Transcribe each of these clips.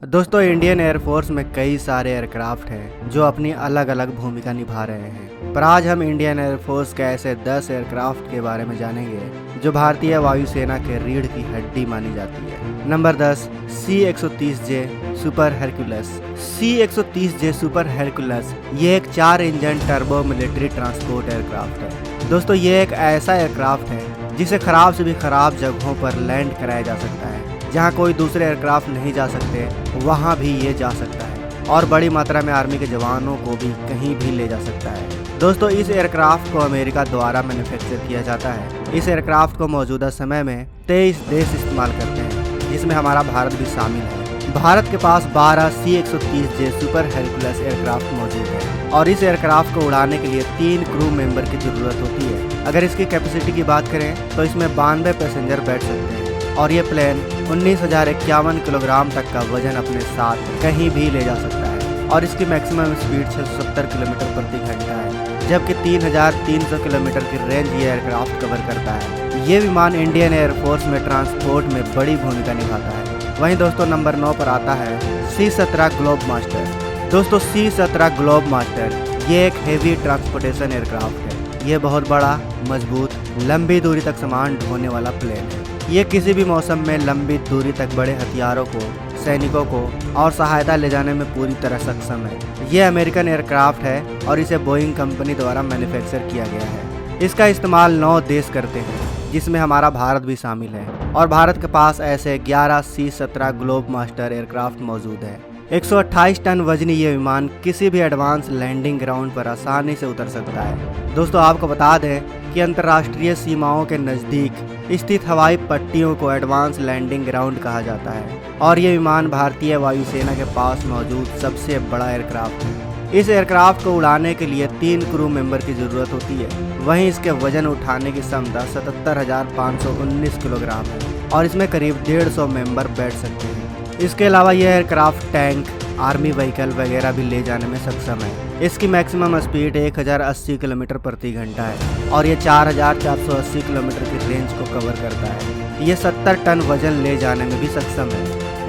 दोस्तों Indian air force में कई सारे एयरक्राफ्ट हैं जो अपनी अलग अलग भूमिका निभा रहे हैं। पर आज हम इंडियन एयरफोर्स के ऐसे 10 एयरक्राफ्ट के बारे में जानेंगे जो भारतीय वायुसेना के रीढ़ की हड्डी मानी जाती है। Number 10, C-130J super Hercules. C-130J super Hercules ये एक 4 engine turbo military transport aircraft है। दोस्तों ये एक ऐसा एयरक्राफ्ट है जिसे खराब से भी खराब जगहों पर लैंड कराया जा सकता है। जहां कोई दूसरे एयरक्राफ्ट नहीं जा सकते वहां भी ये जा सकता है और बड़ी मात्रा में आर्मी के जवानों को भी कहीं भी ले जा सकता है। दोस्तों इस एयरक्राफ्ट को अमेरिका द्वारा मैन्युफैक्चर किया जाता है। इस एयरक्राफ्ट को मौजूदा समय में 23 देश इस्तेमाल करते हैं जिसमें हमारा भारत भी शामिल है। भारत के पास 12 C-130J सुपर हरक्यूलस एयरक्राफ्ट मौजूद है और इस एयरक्राफ्ट को उड़ाने के लिए 3 क्रू मेंबर की जरूरत होती है। अगर इसकी कैपेसिटी की बात करें तो इसमें 92 पैसेंजर बैठ सकते हैं और ये प्लेन 19,051 किलोग्राम तक का वजन अपने साथ कहीं भी ले जा सकता है और इसकी मैक्सिमम स्पीड 670 किलोमीटर प्रति घंटा है, जबकि 3,300 किलोमीटर की रेंज ये एयरक्राफ्ट कवर करता है। ये विमान इंडियन एयरफोर्स में ट्रांसपोर्ट में बड़ी भूमिका निभाता है। वहीं दोस्तों नंबर 9 पर आता है C-17 ग्लोब मास्टर। दोस्तों C-17 ग्लोब मास्टर ये एक हेवी ट्रांसपोर्टेशन एयरक्राफ्ट है। ये बहुत बड़ा, मजबूत, लंबी दूरी तक सामान ढोने वाला प्लेन है। ये किसी भी मौसम में लंबी दूरी तक बड़े हथियारों को, सैनिकों को और सहायता ले जाने में पूरी तरह सक्षम है। ये अमेरिकन एयरक्राफ्ट है और इसे बोइंग कंपनी द्वारा मैन्युफैक्चर किया गया है। इसका इस्तेमाल 9 देश करते हैं जिसमें हमारा भारत भी शामिल है और भारत के पास ऐसे 11 C-17 ग्लोब मास्टर एयरक्राफ्ट मौजूद है। 128 टन वजनी ये विमान किसी भी एडवांस लैंडिंग ग्राउंड पर आसानी से उतर सकता है। दोस्तों आपको बता दें कि अंतर्राष्ट्रीय सीमाओं के नज़दीक स्थित हवाई पट्टियों को एडवांस लैंडिंग ग्राउंड कहा जाता है और ये विमान भारतीय वायुसेना के पास मौजूद सबसे बड़ा एयरक्राफ्ट है। इस एयरक्राफ्ट को उड़ाने के लिए 3 क्रू मेंबर की ज़रूरत होती है। वहीं इसके वजन उठाने की क्षमता 77,519 किलोग्राम है और इसमें करीब 150 मेंबर बैठ सकते हैं। इसके अलावा यह एयरक्राफ्ट टैंक, आर्मी व्हीकल वगैरह भी ले जाने में सक्षम है। इसकी मैक्सिमम स्पीड 1080 किलोमीटर प्रति घंटा है और ये 4,480 किलोमीटर की रेंज को कवर करता है। ये 70 टन वजन ले जाने में भी सक्षम है।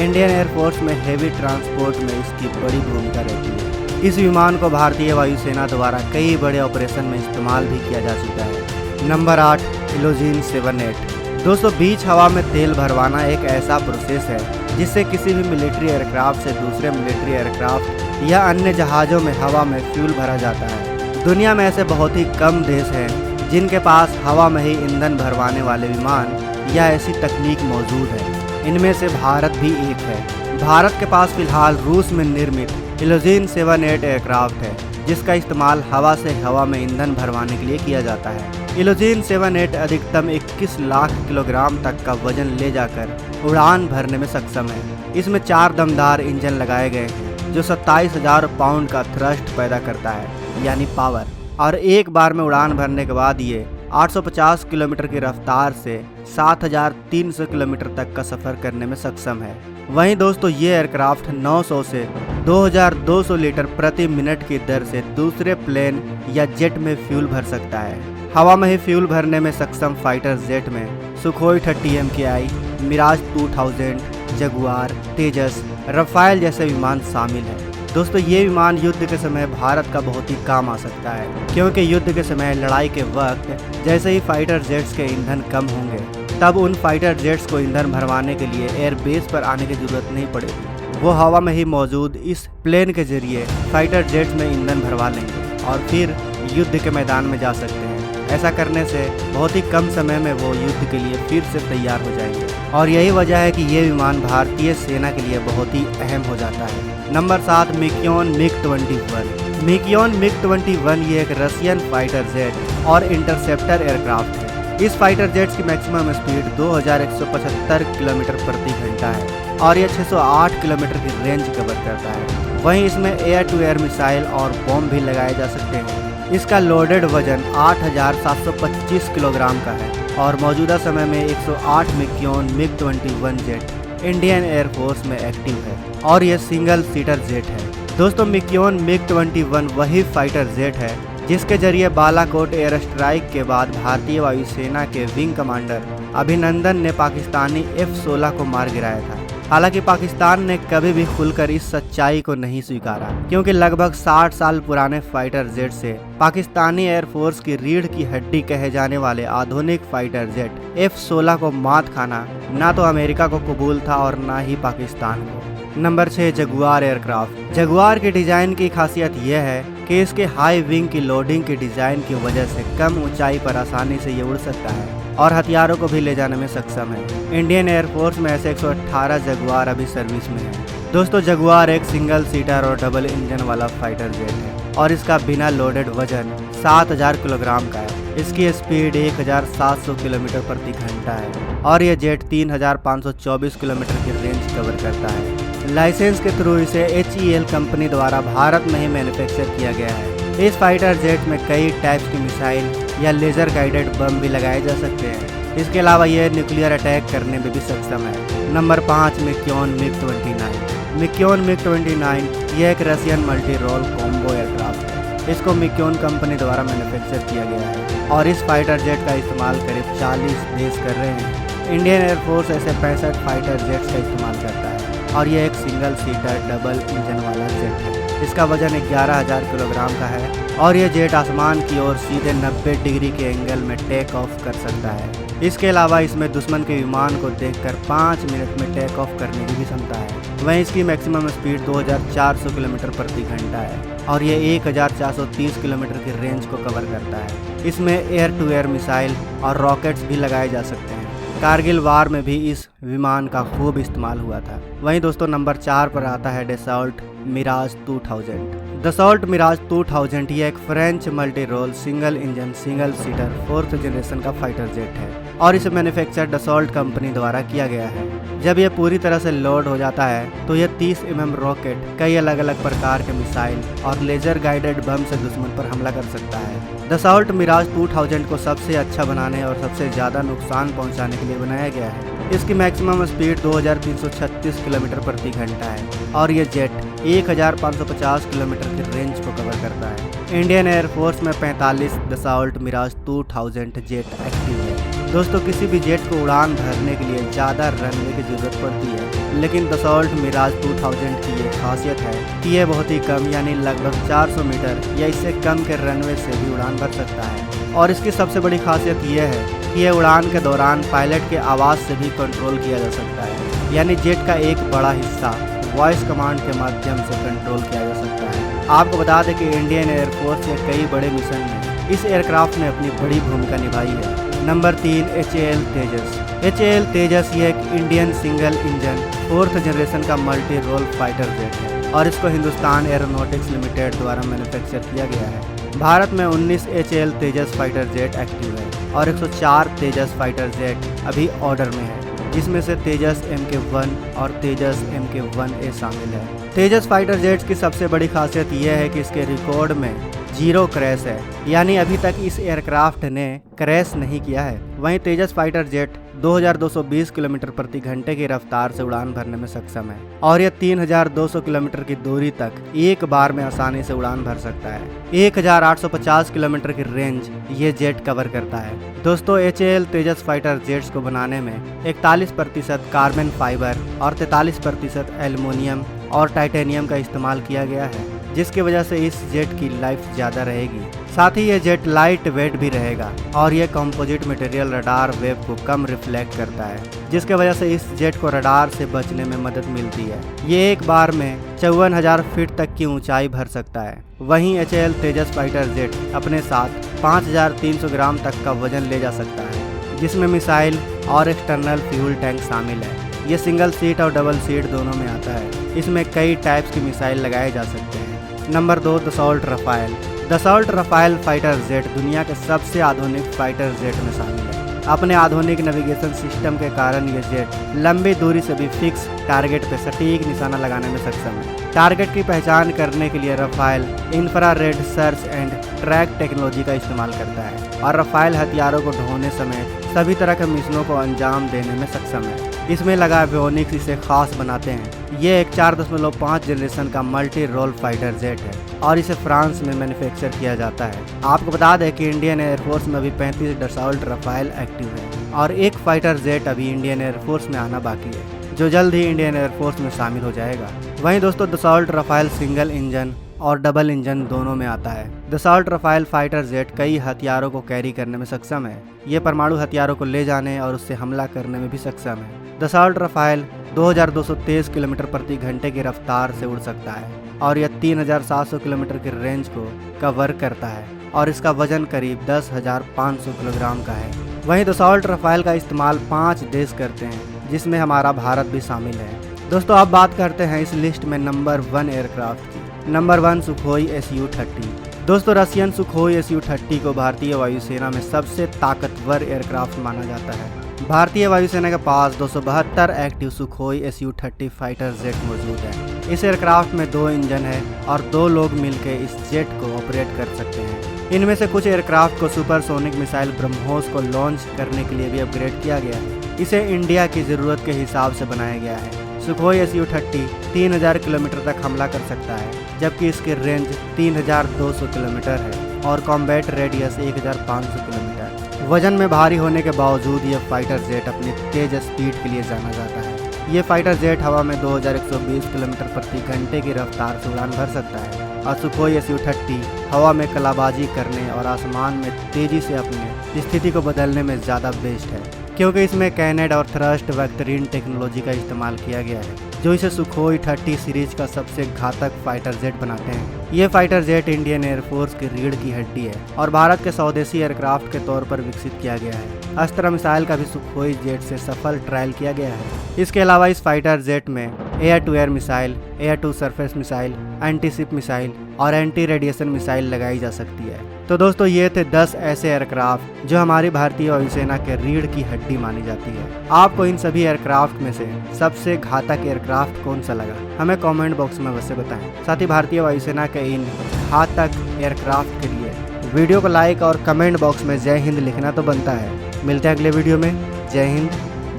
इंडियन एयरफोर्स में हेवी ट्रांसपोर्ट में इसकी बड़ी भूमिका रहती है। इस विमान को भारतीय वायुसेना द्वारा कई बड़े ऑपरेशन में इस्तेमाल भी किया जा चुका है। नंबर 8, इलोजिन 7-8। दोस्तों बीच हवा में तेल भरवाना एक ऐसा प्रोसेस है जिससे किसी भी मिलिट्री एयरक्राफ्ट से दूसरे मिलिट्री एयरक्राफ्ट या अन्य जहाज़ों में हवा में फ्यूल भरा जाता है। दुनिया में ऐसे बहुत ही कम देश हैं जिनके पास हवा में ही ईंधन भरवाने वाले विमान या ऐसी तकनीक मौजूद है। इनमें से भारत भी एक है। भारत के पास फिलहाल रूस में निर्मित इलोजिन 7-8 एयरक्राफ्ट है जिसका इस्तेमाल हवा से हवा में ईंधन भरवाने के लिए किया जाता है। इलोजिन 7-8 अधिकतम 21 लाख किलोग्राम तक का वजन ले जाकर उड़ान भरने में सक्षम है। इसमें 4 दमदार इंजन लगाए गए हैं जो 27,000 पाउंड का थ्रस्ट पैदा करता है यानी पावर, और एक बार में उड़ान भरने के बाद ये 850 किलोमीटर की रफ्तार से 7,300 किलोमीटर तक का सफ़र करने में सक्षम है। वहीं दोस्तों ये एयरक्राफ्ट 900 से 2,200 लीटर प्रति मिनट की दर से दूसरे प्लेन या जेट में फ्यूल भर सकता है। हवा में ही फ्यूल भरने में सक्षम फाइटर जेट में सुखोई 30 MKI, मिराज 2000, जगुआर, तेजस, रफाल जैसे विमान शामिल हैं। दोस्तों ये विमान युद्ध के समय भारत का बहुत ही काम आ सकता है क्योंकि युद्ध के समय लड़ाई के वक्त जैसे ही फाइटर जेट्स के ईंधन कम होंगे तब उन फाइटर जेट्स को ईंधन भरवाने के लिए एयरबेस पर आने की जरूरत नहीं पड़ेगी। वो हवा में ही मौजूद इस प्लेन के जरिए फाइटर जेट्स में ईंधन भरवा लेंगे और फिर युद्ध के मैदान में जा सकते हैं। ऐसा करने से बहुत ही कम समय में वो युद्ध के लिए फिर से तैयार हो जाएंगे और यही वजह है कि ये विमान भारतीय सेना के लिए बहुत ही अहम हो जाता है। Number 7, मिकियोन MiG-21। मिकियोन MiG-21 ये एक रशियन फाइटर जेट और इंटरसेप्टर एयरक्राफ्ट है। इस फाइटर जेट्स की मैक्सिमम स्पीड 2,175 किलोमीटर प्रति घंटा है और यह 608 किलोमीटर की रेंज कवर करता है। वहीं इसमें एयर टू एयर मिसाइल और बॉम्ब भी लगाए जा सकते हैं। इसका लोडेड वजन 8,725 किलोग्राम का है और मौजूदा समय में 108 मिकियोन MiG-21 जेट इंडियन एयरफोर्स में एक्टिव है और यह सिंगल सीटर जेट है। दोस्तों मिकियोन MiG-21 वही फाइटर जेट है जिसके जरिए बालाकोट एयर स्ट्राइक के बाद भारतीय वायुसेना के विंग कमांडर अभिनंदन ने पाकिस्तानी F-16 को मार गिराया था। हालांकि पाकिस्तान ने कभी भी खुलकर इस सच्चाई को नहीं स्वीकारा, क्योंकि लगभग 60 साल पुराने फाइटर जेट से पाकिस्तानी एयरफोर्स की रीढ़ की हड्डी कहे जाने वाले आधुनिक फाइटर जेट F-16 को मात खाना ना तो अमेरिका को कबूल था और ना ही पाकिस्तान को। Number 6, Jaguar aircraft. जगुआर की डिजाइन की खासियत यह है कि इसके हाई विंग की लोडिंग की डिजाइन की वजह से कम ऊंचाई पर आसानी से ये उड़ सकता है और हथियारों को भी ले जाने में सक्षम है। इंडियन एयरफोर्स में ऐसे 118 जगुआर अभी सर्विस में है। दोस्तों, जगुआर एक सिंगल सीटर और डबल इंजन वाला फाइटर जेट है और इसका बिना लोडेड वजन 7000 किलोग्राम का है। इसकी स्पीड 1700 किलोमीटर प्रति घंटा है और यह जेट 3524 किलोमीटर की रेंज कवर करता है। लाइसेंस के थ्रू इसे HEL कंपनी द्वारा भारत में ही मैन्युफैक्चर किया गया है। इस फाइटर जेट में कई टाइप्स की मिसाइल या लेजर गाइडेड बम भी लगाए जा सकते हैं। इसके अलावा यह न्यूक्लियर अटैक करने में भी सक्षम है। Number 5, मिक्योन MiG-29। मिक्योन MiG-29 यह एक Russian multi role combo aircraft है। इसको मिक्योन कंपनी द्वारा मैन्युफैक्चर किया गया है और इस फाइटर जेट का इस्तेमाल करीब 40 देश कर रहे हैं। इंडियन एयरफोर्स ऐसे 65 फाइटर जेट्स का इस्तेमाल करता है और यह एक सिंगल सीटर डबल इंजन वाला जेट है। इसका वजन 11000 किलोग्राम का है और यह जेट आसमान की ओर सीधे 90 डिग्री के एंगल में टेक ऑफ कर सकता है। इसके अलावा इसमें दुश्मन के विमान को देखकर 5 मिनट में टेक ऑफ करने की भी क्षमता है। वहीं इसकी मैक्सिमम स्पीड 2400 किलोमीटर प्रति घंटा है और यह 1430 किलोमीटर की रेंज को कवर करता है। इसमें एयर टू एयर मिसाइल और रॉकेट्स भी लगाए जा सकते हैं। कारगिल वार में भी इस विमान का खूब इस्तेमाल हुआ था। वहीं दोस्तों, नंबर 4 पर आता है डसॉल्ट मिराज 2000। डसॉल्ट मिराज 2000 ये एक French multi role single engine single seater 4th generation का फाइटर जेट है और इसे मैन्युफैक्चर डसॉल्ट कंपनी द्वारा किया गया है। जब यह पूरी तरह से लोड हो जाता है तो यह 30 mm रॉकेट, कई अलग अलग प्रकार के मिसाइल और लेजर गाइडेड बम से दुश्मन पर हमला कर सकता है। डसॉल्ट मिराज 2000 को सबसे अच्छा बनाने और सबसे ज़्यादा नुकसान पहुंचाने के लिए बनाया गया है। इसकी मैक्सिमम स्पीड 2336 किलोमीटर प्रति घंटा है और यह जेट 1550 किलोमीटर की रेंज को कवर करता है। इंडियन एयरफोर्स में 45 डसॉल्ट मिराज 2000 जेट एक्टिव है। दोस्तों, किसी भी जेट को उड़ान भरने के लिए ज़्यादा रनवे की ज़रूरत पड़ती है, लेकिन डसॉल्ट मिराज 2000 की ये खासियत है कि यह बहुत ही कम यानी लगभग 400 मीटर या इससे कम के रनवे से भी उड़ान भर सकता है। और इसकी सबसे बड़ी खासियत यह है कि यह उड़ान के दौरान पायलट के आवाज़ से भी कंट्रोल किया जा सकता है, यानी जेट का एक बड़ा हिस्सा वॉइस कमांड के माध्यम से कंट्रोल किया जा सकता है। आपको बता दें कि इंडियन एयरफोर्स के कई बड़े मिशन में इस एयरक्राफ्ट ने अपनी बड़ी भूमिका निभाई है। नंबर 3, HAL तेजस। HAL तेजस ये एक Indian single engine 4th generation का मल्टी रोल फाइटर जेट है और इसको हिंदुस्तान एरोनॉटिक्स लिमिटेड द्वारा मैन्युफैक्चर किया गया है। भारत में 19 HAL तेजस फाइटर जेट एक्टिव है और 104 तेजस फाइटर जेट अभी ऑर्डर में है, जिसमें से तेजस MK1 और तेजस MK1A शामिल है। तेजस फाइटर जेट्स की सबसे बड़ी खासियत यह है कि इसके रिकॉर्ड में 0 क्रैश है, यानी अभी तक इस एयरक्राफ्ट ने क्रैश नहीं किया है। वहीं तेजस फाइटर जेट 2220 किलोमीटर प्रति घंटे की रफ्तार से उड़ान भरने में सक्षम है और यह 3200 किलोमीटर की दूरी तक एक बार में आसानी से उड़ान भर सकता है। 1850 किलोमीटर की रेंज ये जेट कवर करता है। दोस्तों, HAL तेजस फाइटर जेट्स को बनाने में 41% कार्बन फाइबर और 43% एल्युमिनियम और टाइटेनियम का इस्तेमाल किया गया है, जिसकी वजह से इस जेट की लाइफ ज़्यादा रहेगी। साथ ही ये जेट लाइट वेट भी रहेगा और ये कंपोजिट मटेरियल रडार वेव को कम रिफ्लेक्ट करता है, जिसके वजह से इस जेट को रडार से बचने में मदद मिलती है। ये एक बार में 54,000 फीट तक की ऊंचाई भर सकता है। वहीं HAL तेजस फाइटर जेट अपने साथ 5300 ग्राम तक का वजन ले जा सकता है, जिसमें मिसाइल और एक्सटर्नल फ्यूल टैंक शामिल है। ये सिंगल सीट और डबल सीट दोनों में आता है। इसमें कई टाइप्स की मिसाइल लगाए जा सकते हैं। Number 2, Dassault Rafale. Dassault Rafale fighter jet दुनिया के सबसे आधुनिक फाइटर जेट में शामिल है। अपने आधुनिक नेविगेशन सिस्टम के कारण ये जेट लंबी दूरी से भी फिक्स टारगेट पर सटीक निशाना लगाने में सक्षम है। टारगेट की पहचान करने के लिए Rafale infrared search and track technology का इस्तेमाल करता है और रफाल हथियारों को ढोने समेत सभी तरह के मिशनों को अंजाम देने में सक्षम है। इसमें लगा एवियोनिक्स इसे खास बनाते हैं। ये एक 4.5 जनरेशन का मल्टी रोल फाइटर जेट है और इसे फ्रांस में मैन्युफैक्चर किया जाता है। आपको बता दें कि इंडियन एयरफोर्स में अभी 35 डसॉल्ट रफाल एक्टिव है और एक फाइटर जेट अभी इंडियन एयरफोर्स में आना बाकी है, जो जल्द ही इंडियन एयरफोर्स में शामिल हो जाएगा। वहीं दोस्तों दसॉल्ट राफेल सिंगल इंजन और डबल इंजन दोनों में आता है। दसॉल्ट राफेल फाइटर जेट कई हथियारों को कैरी करने में सक्षम है। ये परमाणु हथियारों को ले जाने और उससे हमला करने में भी सक्षम है। दसॉल्ट राफेल 2223 किलोमीटर प्रति घंटे की रफ्तार से उड़ सकता है और यह 3700 किलोमीटर की रेंज को कवर करता है और इसका वजन करीब 10,500 किलोग्राम का है। वहीं दसॉल्ट राफेल का इस्तेमाल 5 देश करते हैं, जिसमें हमारा भारत भी शामिल है। दोस्तों अब बात करते हैं इस लिस्ट में नंबर 1 एयरक्राफ्ट की। Number 1 Sukhoi Su-30। दोस्तों रशियन सुखोई Su-30 को भारतीय वायुसेना में सबसे ताकतवर एयरक्राफ्ट माना जाता है। भारतीय वायुसेना के पास 272 active Sukhoi Su-30 fighter jet मौजूद है। इस एयरक्राफ्ट में 2 इंजन है और 2 लोग मिलकर इस जेट को ऑपरेट कर सकते हैं। इनमें से कुछ एयरक्राफ्ट को सुपरसोनिक मिसाइल ब्रह्मोस को लॉन्च करने के लिए भी अपग्रेड किया गया है। इसे इंडिया की ज़रूरत के हिसाब से बनाया गया है। सुखोई Su-30 3000 किलोमीटर तक हमला कर सकता है, जबकि इसकी रेंज 3200 किलोमीटर है और कॉम्बैट रेडियस 1500 किलोमीटर। वजन में भारी होने के बावजूद ये फाइटर जेट अपनी तेज स्पीड के लिए जाना जाता है। ये फाइटर जेट हवा में 2120 किलोमीटर प्रति घंटे की रफ्तार से उड़ान भर सकता है और सुखोई Su-30 हवा में कलाबाजी करने और आसमान में तेजी से अपने स्थिति को बदलने में ज़्यादा बेस्ट है, क्योंकि इसमें कैनेड और थ्रस्ट वेक्टरीन टेक्नोलॉजी का इस्तेमाल किया गया है, जो इसे सुखोई 30 सीरीज का सबसे घातक फाइटर जेट बनाते हैं। ये फाइटर जेट इंडियन एयरफोर्स की रीढ़ की हड्डी है और भारत के स्वदेशी एयरक्राफ्ट के तौर पर विकसित किया गया है। अस्त्र मिसाइल का भी सुखोई जेट से सफल ट्रायल किया गया है। इसके अलावा इस फाइटर जेट में air to air missile, air to surface missile, anti ship missile और एंटी रेडिएशन मिसाइल लगाई जा सकती है। तो दोस्तों ये थे 10 ऐसे एयरक्राफ्ट जो हमारी भारतीय वायुसेना के रीढ़ की हड्डी मानी जाती है। आपको इन सभी एयरक्राफ्ट में से सबसे घातक एयरक्राफ्ट कौन सा लगा, हमें कमेंट बॉक्स में अवश्य बताएं। साथ ही भारतीय वायुसेना के इन घातक एयरक्राफ्ट के लिए वीडियो को लाइक और कमेंट बॉक्स में जय हिंद लिखना तो बनता है। मिलते हैं अगले वीडियो में। जय हिंद,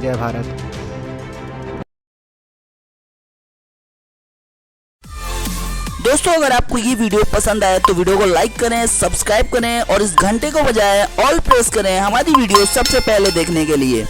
जय भारत। दोस्तों अगर आपको ये वीडियो पसंद आए तो वीडियो को लाइक करें, सब्सक्राइब करें और इस घंटे को बजाय ऑल प्रेस करें हमारी वीडियो सबसे पहले देखने के लिए।